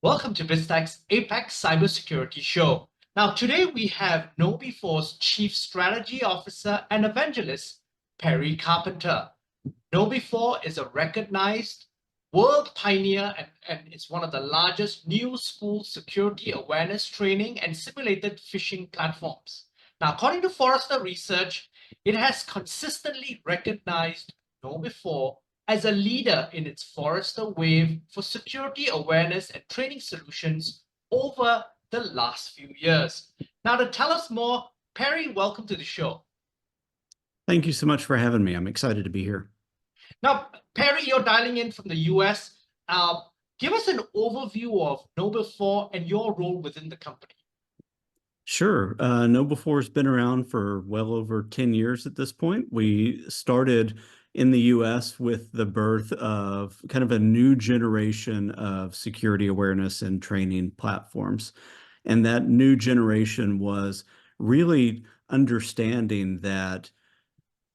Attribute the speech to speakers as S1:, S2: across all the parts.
S1: Welcome to BizTech's APAC Cybersecurity Show. Now, today we have KnowBe4's Chief Strategy Officer and Evangelist, Perry Carpenter. KnowBe4 is a recognized world pioneer and it's one of the largest new school security awareness training and simulated phishing platforms. Now, according to Forrester Research, it has consistently recognized KnowBe4 as a leader in its Forrester Wave for security awareness and training solutions over the last few years. Now, to tell us more, Perry, welcome to the show.
S2: Thank you so much for having me. I'm excited to be here.
S1: Now, Perry, you're dialing in from the US. Give us an overview of KnowBe4 and your role within the company.
S2: Sure. KnowBe4 has been around for well over 10 years at this point. We started in the US with the birth of kind of a new generation of security awareness and training platforms. And that new generation was really understanding that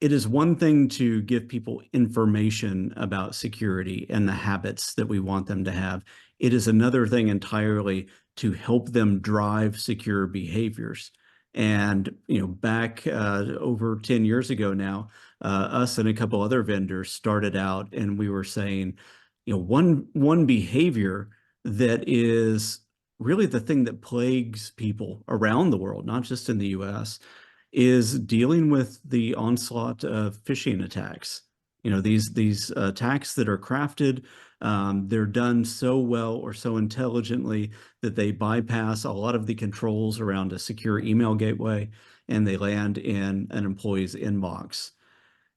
S2: it is one thing to give people information about security and the habits that we want them to have. It is another thing entirely to help them drive secure behaviors. And back over 10 years ago now, us and a couple other vendors started out, and we were saying, one behavior that is really the thing that plagues people around the world, not just in the US, is dealing with the onslaught of phishing attacks. These attacks that are crafted, they're done so well or so intelligently that they bypass a lot of the controls around a secure email gateway, and they land in an employee's inbox.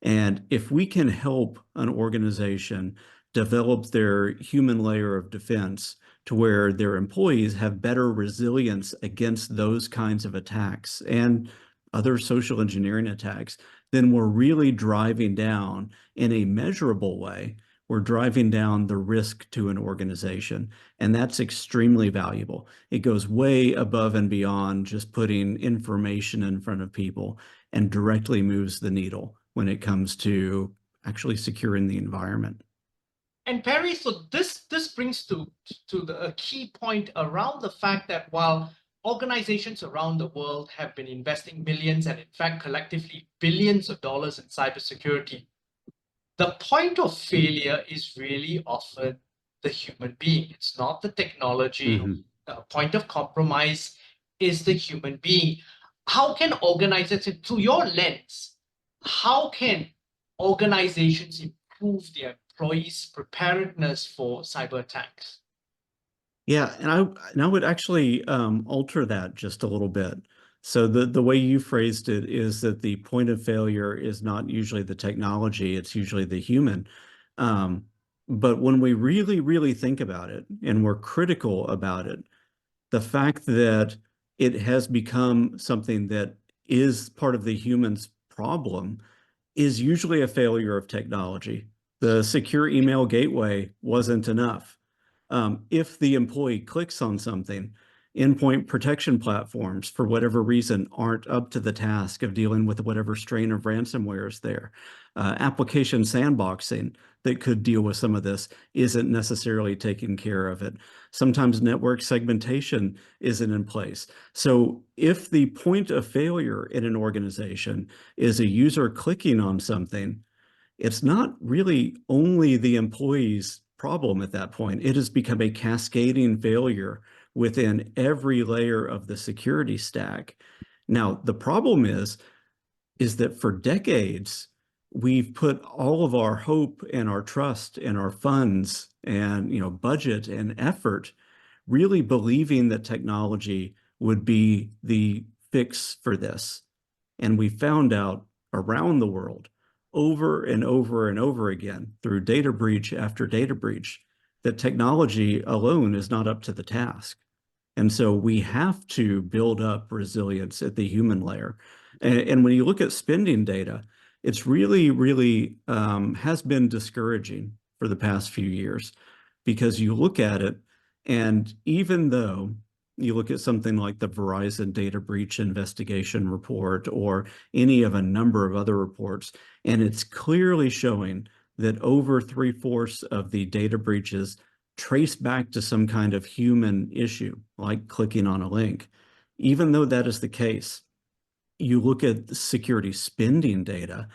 S2: And if we can help an organization develop their human layer of defense to where their employees have better resilience against those kinds of attacks and other social engineering attacks, then we're really driving down in a measurable way. We're driving down the risk to an organization, and that's extremely valuable. It goes way above and beyond just putting information in front of people and directly moves the needle when it comes to actually securing the environment.
S1: And Perry, so this brings to a key point around the fact that while organizations around the world have been investing millions and in fact collectively billions of dollars in cybersecurity, the point of failure is really often the human being. It's not the technology. The point of compromise is the human being. How can organizations, through your lens, how can organizations improve their employees' preparedness for cyber attacks?
S2: Yeah, and I would actually alter that just a little bit. So the way you phrased it is that the point of failure is not usually the technology, it's usually the human. But when we really, really think about it and we're critical about it, the fact that it has become something that is part of the human's problem is usually a failure of technology. The secure email gateway wasn't enough. If the employee clicks on something, endpoint protection platforms, for whatever reason, aren't up to the task of dealing with whatever strain of ransomware is there. Application sandboxing that could deal with some of this isn't necessarily taking care of it. Sometimes network segmentation isn't in place. So if the point of failure in an organization is a user clicking on something, it's not really only the employee's problem at that point. It has become a cascading failure within every layer of the security stack. Now, the problem is that for decades, we've put all of our hope and our trust and our funds and budget and effort really believing that technology would be the fix for this. And we found out around the world over and over and over again through data breach after data breach that technology alone is not up to the task. And so we have to build up resilience at the human layer. And when you look at spending data, it's really, really has been discouraging for the past few years because you look at it, and even though you look at something like the Verizon data breach investigation report or any of a number of other reports, and it's clearly showing that over 3/4 of the data breaches trace back to some kind of human issue, like clicking on a link. Even though that is the case, you look at the security spending data,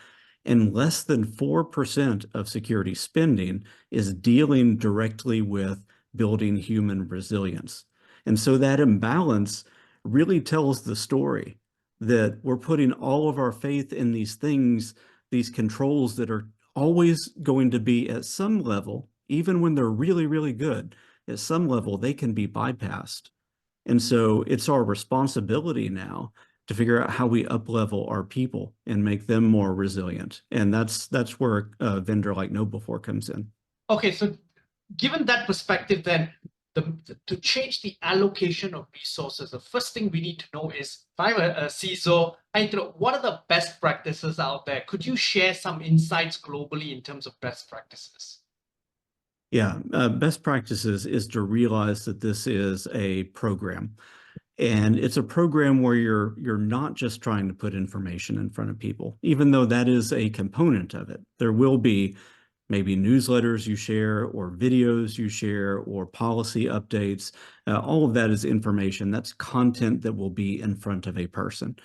S2: and less than 4% of security spending is dealing directly with building human resilience. And so that imbalance really tells the story that we're putting all of our faith in these things, these controls that are always going to be at some level, even when they're really, really good, at some level, they can be bypassed. And so it's our responsibility now to figure out how we up-level our people and make them more resilient. And that's where a vendor like KnowBe4 comes in.
S1: Okay, so given that perspective, then to change the allocation of resources, the first thing we need to know is, if I'm a CISO, I need to know what are the best practices out there. Could you share some insights globally in terms of best practices?
S2: Yeah, best practices is to realize that this is a program. And it's a program where you're not just trying to put information in front of people, even though that is a component of it. There will be maybe newsletters you share or videos you share or policy updates. All of that is information. That's content that will be in front of a person.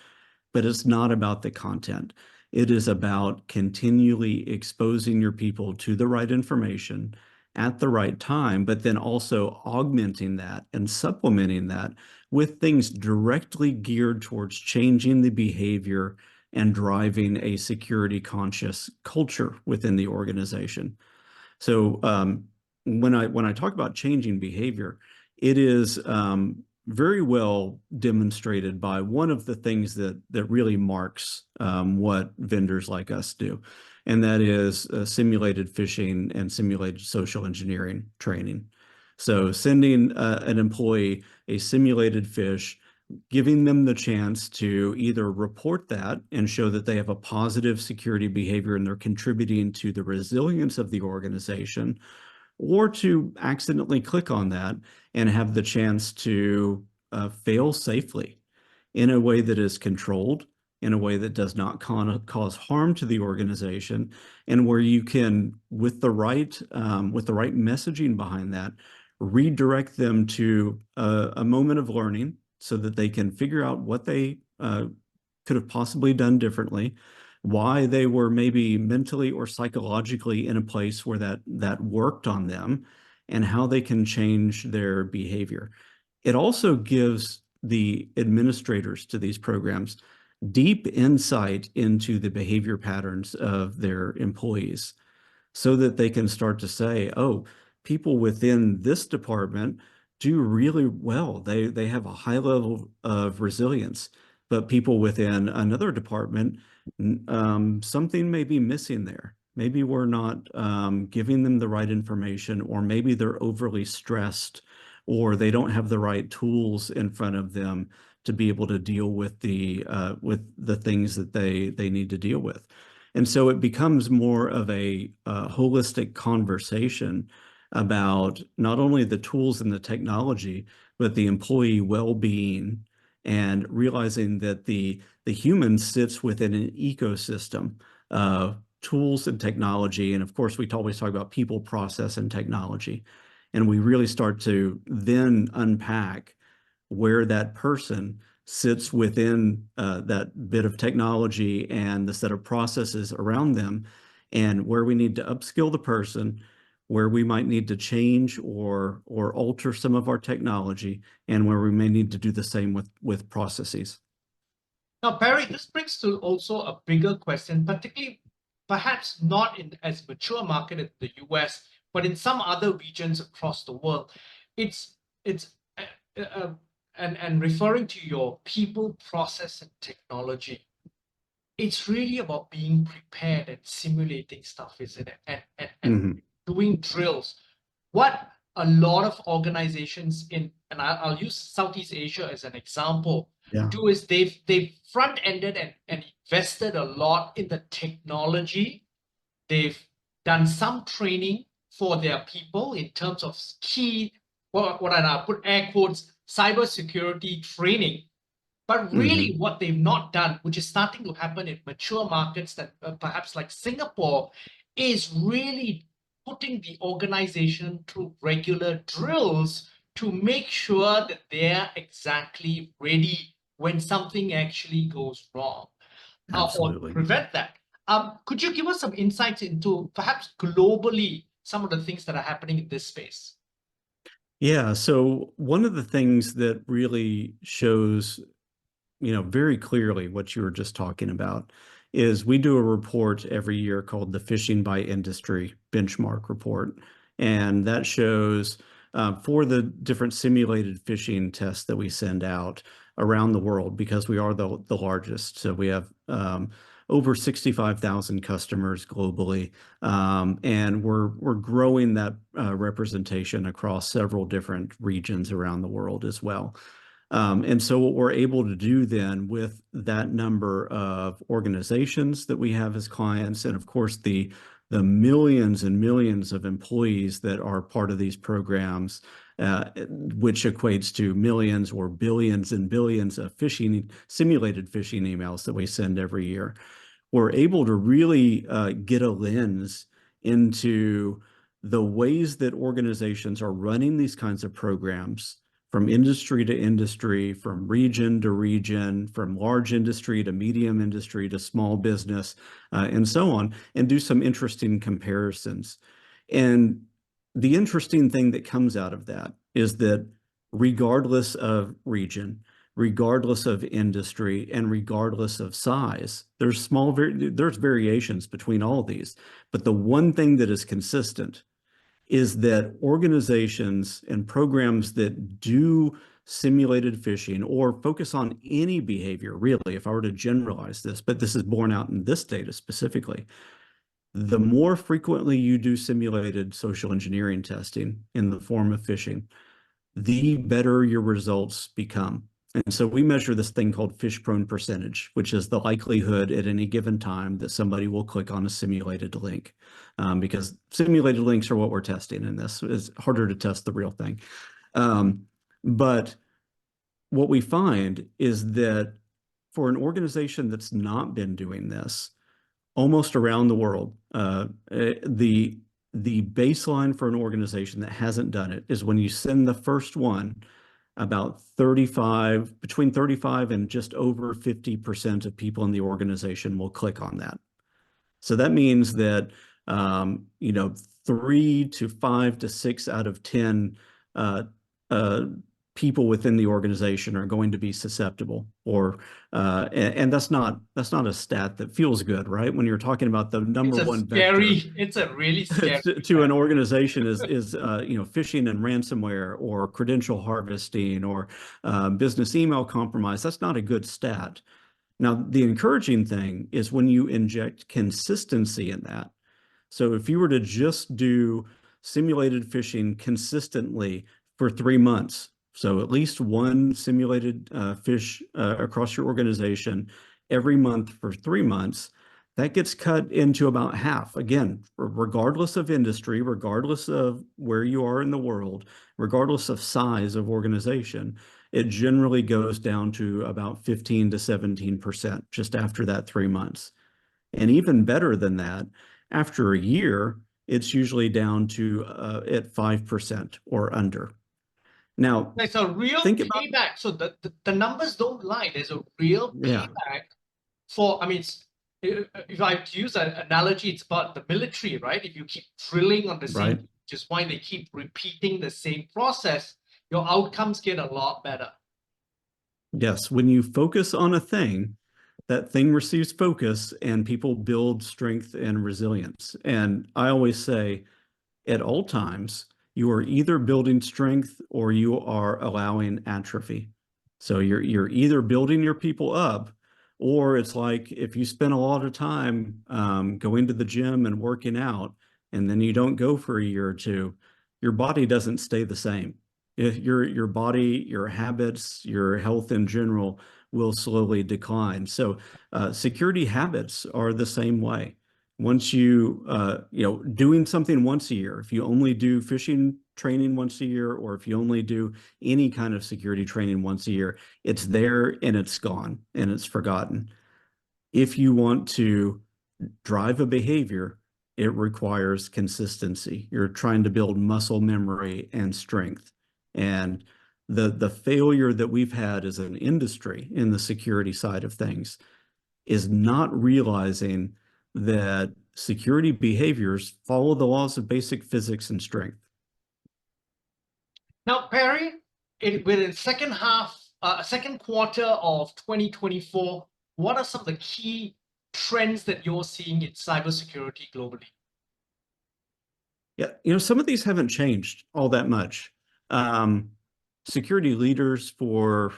S2: But it's not about the content. It is about continually exposing your people to the right information at the right time, but then also augmenting that and supplementing that with things directly geared towards changing the behavior and driving a security conscious culture within the organization. So when I talk about changing behavior, it is very well demonstrated by one of the things that really marks what vendors like us do, and that is simulated phishing and simulated social engineering training. So sending an employee a simulated phish, giving them the chance to either report that and show that they have a positive security behavior and they're contributing to the resilience of the organization, or to accidentally click on that and have the chance to fail safely in a way that is controlled, in a way that does not cause harm to the organization, and where you can, with the right messaging behind that, redirect them to a moment of learning so that they can figure out what they could have possibly done differently, why they were maybe mentally or psychologically in a place where that worked on them, and how they can change their behavior. It also gives the administrators to these programs deep insight into the behavior patterns of their employees so that they can start to say, oh, people within this department do really well. They have a high level of resilience, but people within another department, something may be missing there. Maybe we're not giving them the right information, or maybe they're overly stressed, or they don't have the right tools in front of them to be able to deal with the things that they need to deal with. And so it becomes more of a holistic conversation about not only the tools and the technology, but the employee well-being, and realizing that the human sits within an ecosystem of tools and technology. And of course, we always talk about people, process, and technology. And we really start to then unpack where that person sits within that bit of technology and the set of processes around them, and where we need to upskill the person, where we might need to change or alter some of our technology, and where we may need to do the same with processes.
S1: Now, Barry, this brings to also a bigger question, particularly perhaps not in as mature market as the US, but in some other regions across the world. It's and referring to your people, process, and technology. It's really about being prepared and simulating stuff, isn't it? And doing drills. What a lot of organizations in, and I'll use Southeast Asia as an example, do is they've front-ended and invested a lot in the technology. They've done some training for their people in terms of key, what I put air quotes, cybersecurity training. But really what they've not done, which is starting to happen in mature markets that perhaps like Singapore, is really putting the organization through regular drills to make sure that they're exactly ready when something actually goes wrong, or
S2: Absolutely.
S1: prevent that. Could you give us some insights into perhaps globally some of the things that are happening in this space?
S2: Yeah, so one of the things that really shows, very clearly what you were just talking about is we do a report every year called the Phishing by Industry Benchmark Report. And that shows for the different simulated phishing tests that we send out around the world, because we are the largest. So we have over 65,000 customers globally, and we're growing that representation across several different regions around the world as well. And so what we're able to do then with that number of organizations that we have as clients, and of course the millions and millions of employees that are part of these programs, which equates to millions or billions and billions of simulated phishing emails that we send every year, we're able to really get a lens into the ways that organizations are running these kinds of programs from industry to industry, from region to region, from large industry to medium industry to small business, and so on, and do some interesting comparisons. And the interesting thing that comes out of that is that regardless of region, regardless of industry, and regardless of size, there's variations between all of these. But the one thing that is consistent is that organizations and programs that do simulated phishing or focus on any behavior, really, if I were to generalize this, but this is borne out in this data specifically, the more frequently you do simulated social engineering testing in the form of phishing, the better your results become. And so we measure this thing called phish-prone percentage, which is the likelihood at any given time that somebody will click on a simulated link, because simulated links are what we're testing in this. It's harder to test the real thing. But what we find is that for an organization that's not been doing this, almost around the world, the baseline for an organization that hasn't done it is when you send the first one, between 35 and just over 50% of people in the organization will click on that. So that means that, 3 to 5 to 6 out of 10 people within the organization are going to be susceptible, and that's not a stat that feels good, right? When you're talking about the number one vector
S1: It's a really scary
S2: to an organization is phishing and ransomware or credential harvesting or business email compromise. That's not a good stat. Now, the encouraging thing is when you inject consistency in that. So if you were to just do simulated phishing consistently for 3 months, so at least one simulated phish across your organization every month for 3 months, that gets cut into about half. Again, regardless of industry, regardless of where you are in the world, regardless of size of organization, it generally goes down to about 15 to 17% just after that 3 months. And even better than that, after a year, it's usually down to at 5% or under. Now,
S1: There's a real
S2: think about,
S1: payback. So the numbers don't lie. There's a real
S2: yeah,
S1: payback for, I mean, if I use an analogy, it's about the military, right? If you keep drilling on the same,
S2: right.
S1: which is why they keep repeating the same process, your outcomes get a lot better.
S2: Yes, when you focus on a thing, that thing receives focus and people build strength and resilience. And I always say, at all times, you are either building strength or you are allowing atrophy. So you're either building your people up, or it's like if you spend a lot of time going to the gym and working out, and then you don't go for a year or two, your body doesn't stay the same. If your body, your habits, your health in general will slowly decline. So security habits are the same way. Once doing something once a year, if you only do phishing training once a year, or if you only do any kind of security training once a year, it's there and it's gone and it's forgotten. If you want to drive a behavior, it requires consistency. You're trying to build muscle memory and strength. And the failure that we've had as an industry in the security side of things is not realizing that security behaviors follow the laws of basic physics and strength.
S1: Now, Perry, within second quarter of 2024, what are some of the key trends that you're seeing in cybersecurity globally?
S2: Yeah, some of these haven't changed all that much. Security leaders for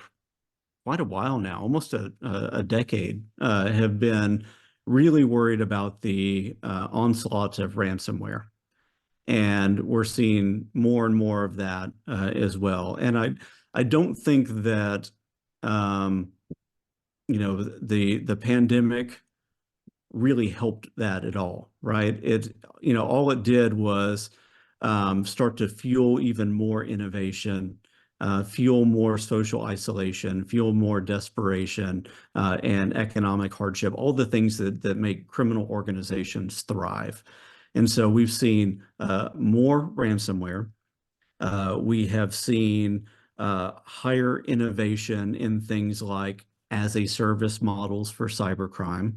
S2: quite a while now, almost a decade, have been really worried about the onslaught of ransomware. And we're seeing more and more of that as well. And I don't think that the pandemic really helped that at all, right? All it did was start to fuel even more innovation, fuel more social isolation, fuel more desperation, and economic hardship, all the things that make criminal organizations thrive. And so we've seen more ransomware. We have seen higher innovation in things like as-a-service models for cybercrime.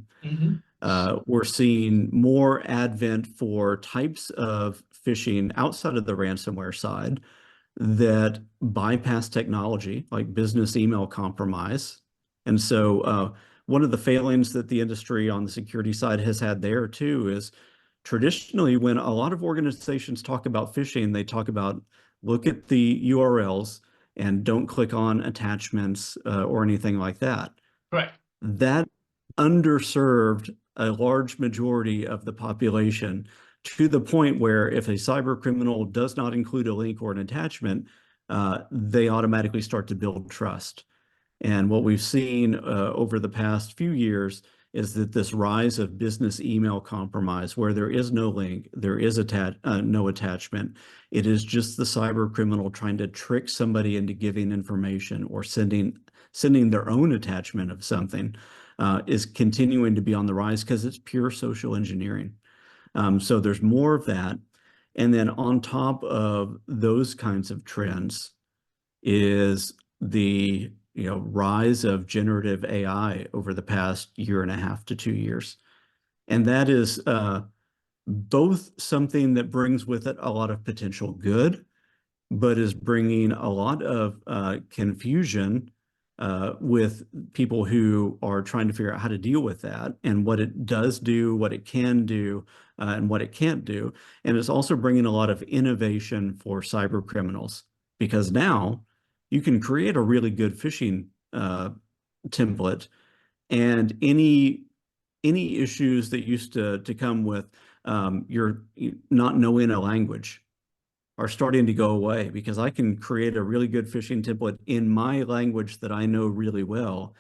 S2: We're seeing more advent for types of phishing outside of the ransomware side that bypass technology, like business email compromise. And so one of the failings that the industry on the security side has had there too is traditionally when a lot of organizations talk about phishing, they talk about look at the URLs and don't click on attachments or anything like that.
S1: Right.
S2: That underserved a large majority of the population to the point where if a cyber criminal does not include a link or an attachment, they automatically start to build trust. And what we've seen over the past few years is that this rise of business email compromise, where there is no link, there is no attachment, it is just the cyber criminal trying to trick somebody into giving information or sending their own attachment of something, is continuing to be on the rise because it's pure social engineering. So there's more of that. And then on top of those kinds of trends is the rise of generative AI over the past year and a half to 2 years. And that is both something that brings with it a lot of potential good, but is bringing a lot of confusion with people who are trying to figure out how to deal with that and what it does do, what it can do, and what it can't do. And it's also bringing a lot of innovation for cyber criminals, because now you can create a really good phishing template, and any issues that used to come with your not knowing a language are starting to go away, because I can create a really good phishing template in my language that I know really well.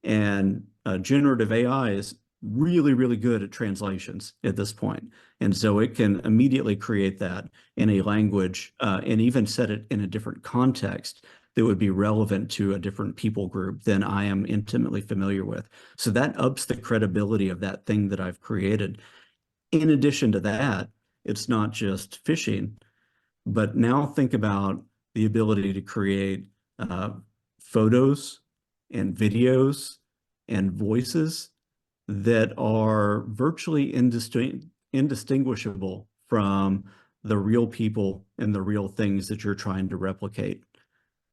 S2: And generative AI is really, really good at translations at this point. And so it can immediately create that in a language and even set it in a different context that would be relevant to a different people group than I am intimately familiar with. So that ups the credibility of that thing that I've created. In addition to that, it's not just phishing, but now think about the ability to create photos and videos and voices that are virtually indistinguishable from the real people and the real things that you're trying to replicate.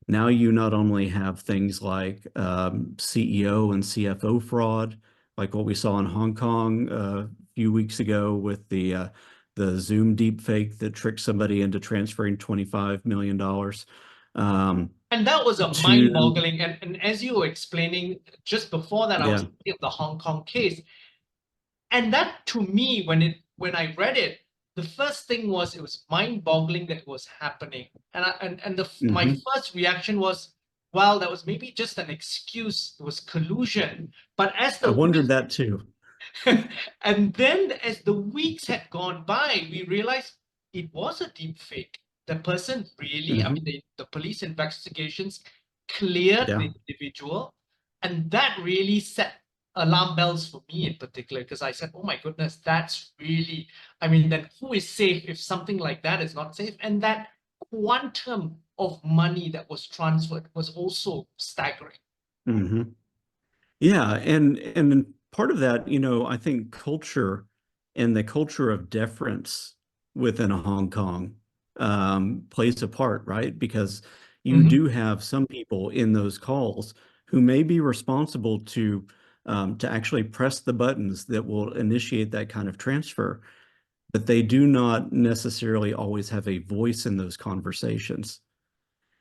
S2: Now you not only have things like CEO and CFO fraud, like what we saw in Hong Kong a few weeks ago with the Zoom deepfake that tricked somebody into transferring $25 million.
S1: And that was a mind-boggling. And as you were explaining just before that, I was thinking of the Hong Kong case. And that, to me, when I read it, the first thing was it was mind-boggling that it was happening. And my first reaction was, well, that was maybe just an excuse. It was collusion. But as
S2: I wondered that too.
S1: And then as the weeks had gone by, we realized it was a deep fake. The person really, I mean, the police investigations cleared the individual, and that really set alarm bells for me in particular, because I said, oh my goodness, that's really, I mean, then who is safe if something like that is not safe? And that quantum of money that was transferred was also staggering.
S2: Hmm. Yeah, and part of that, I think culture and the culture of deference within Hong Kong plays a part, right? Because you
S1: Mhm.
S2: do have some people in those calls who may be responsible to actually press the buttons that will initiate that kind of transfer, but they do not necessarily always have a voice in those conversations.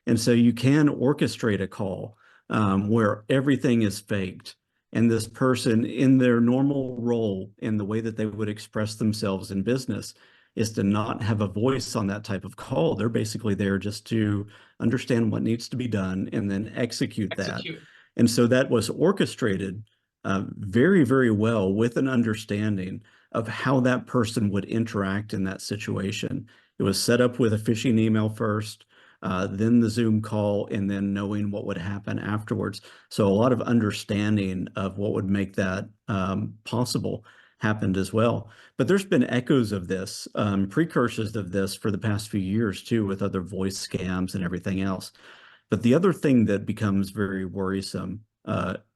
S2: And so you can orchestrate a call where everything is faked. And this person, in their normal role, in the way that they would express themselves in business, is to not have a voice on that type of call. They're basically there just to understand what needs to be done and then execute that.
S1: Execute.
S2: And so that was orchestrated very, very well with an understanding of how that person would interact in that situation. It was set up with a phishing email first, then the Zoom call, and then knowing what would happen afterwards. So a lot of understanding of what would make that possible happened as well. But there's been echoes of this, precursors of this for the past few years too, with other voice scams and everything else. But the other thing that becomes very worrisome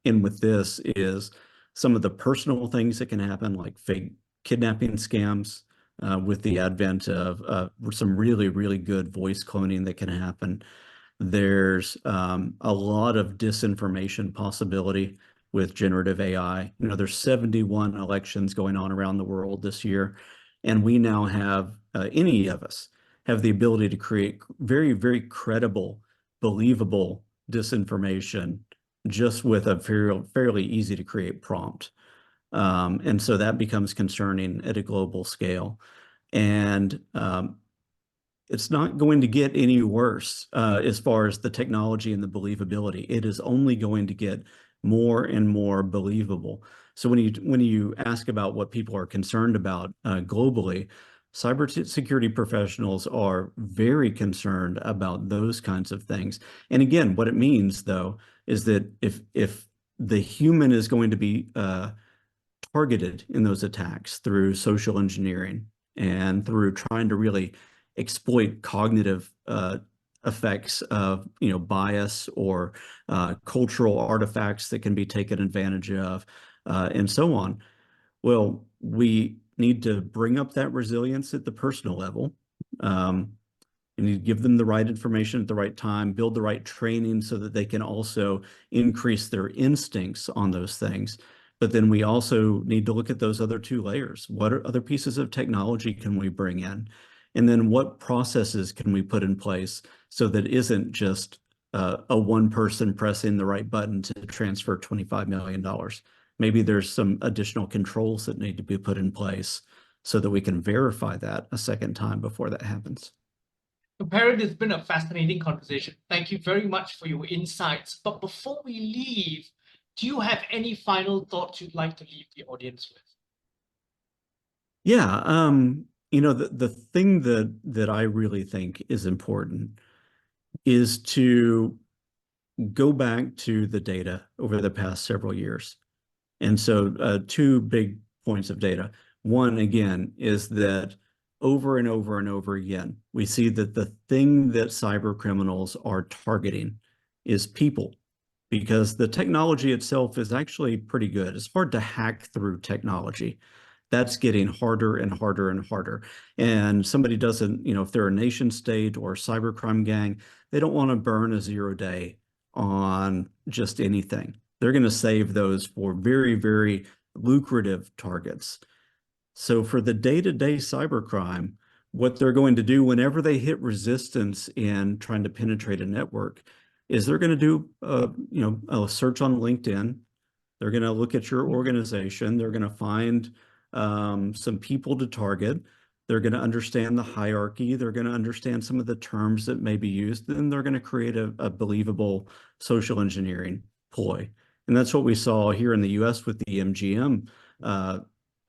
S2: in with this is some of the personal things that can happen, like fake kidnapping scams, with the advent of some really, really good voice cloning that can happen. There's a lot of disinformation possibility with generative AI. There's 71 elections going on around the world this year, and we now have, any of us have the ability to create very, very credible, believable disinformation just with a fairly easy to create prompt. And so that becomes concerning at a global scale. And it's not going to get any worse as far as the technology and the believability. It is only going to get more and more believable. So when you ask about what people are concerned about globally, cybersecurity professionals are very concerned about those kinds of things. And again, what it means though is that if the human is going to be targeted in those attacks through social engineering and through trying to really exploit cognitive effects of bias or cultural artifacts that can be taken advantage of, and so on. Well, we need to bring up that resilience at the personal level. You need to give them the right information at the right time, build the right training so that they can also increase their instincts on those things. But then we also need to look at those other two layers. What are other pieces of technology can we bring in? And then what processes can we put in place so that it isn't just a one person pressing the right button to transfer $25 million. Maybe there's some additional controls that need to be put in place so that we can verify that a second time before that happens.
S1: Parrot, it's been a fascinating conversation. Thank you very much for your insights. But before we leave, do you have any final thoughts you'd like to leave the audience with?
S2: Yeah, the thing that I really think is important is to go back to the data over the past several years. And so two big points of data. One, again, is that over and over and over again, we see that the thing that cyber criminals are targeting is people, because the technology itself is actually pretty good. It's hard to hack through technology. That's getting harder and harder and harder. And somebody doesn't, if they're a nation state or a cybercrime gang, they don't want to burn a 0 day on just anything. They're going to save those for very, very lucrative targets. So for the day-to-day cybercrime, what they're going to do whenever they hit resistance in trying to penetrate a network is they're going to do a search on LinkedIn. They're going to look at your organization. They're going to find some people to target. They're going to understand the hierarchy. They're going to understand some of the terms that may be used. Then they're going to create a believable social engineering ploy. And that's what we saw here in the US with the MGM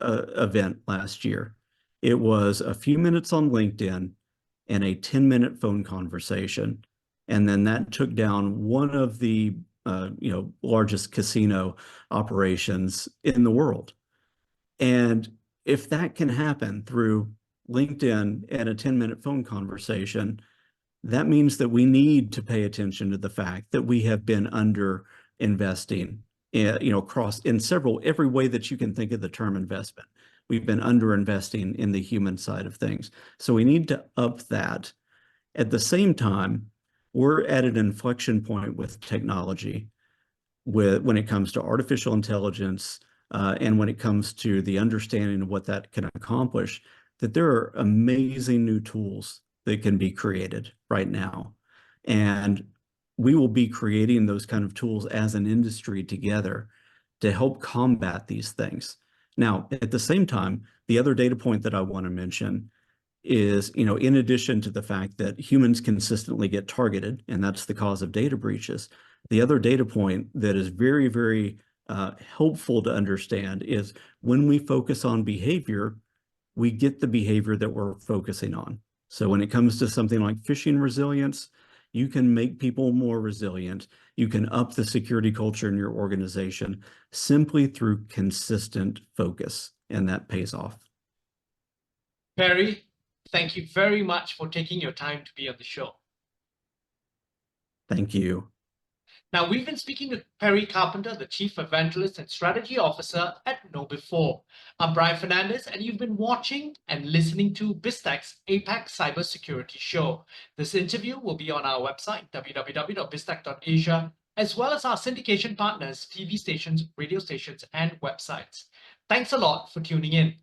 S2: event last year. It was a few minutes on LinkedIn and a 10-minute phone conversation. And then that took down one of the largest casino operations in the world. And if that can happen through LinkedIn and a 10-minute phone conversation, that means that we need to pay attention to the fact that we have been under investing, across in every way that you can think of the term investment. We've been under investing in the human side of things. So we need to up that. At the same time, we're at an inflection point with technology when it comes to artificial intelligence, and when it comes to the understanding of what that can accomplish, that there are amazing new tools that can be created right now. And we will be creating those kind of tools as an industry together to help combat these things. Now, at the same time, the other data point that I want to mention is, in addition to the fact that humans consistently get targeted, and that's the cause of data breaches, the other data point that is very, very helpful to understand is when we focus on behavior, we get the behavior that we're focusing on. So when it comes to something like phishing resilience, you can make people more resilient. You can up the security culture in your organization simply through consistent focus, and that pays off.
S1: Perry, thank you very much for taking your time to be on the show.
S2: Thank you.
S1: Now, we've been speaking with Perry Carpenter, the Chief Evangelist and Strategy Officer at KnowBe4. I'm Brian Fernandez, and you've been watching and listening to BizTech's APAC Cybersecurity Show. This interview will be on our website, www.biztech.asia, as well as our syndication partners, TV stations, radio stations, and websites. Thanks a lot for tuning in.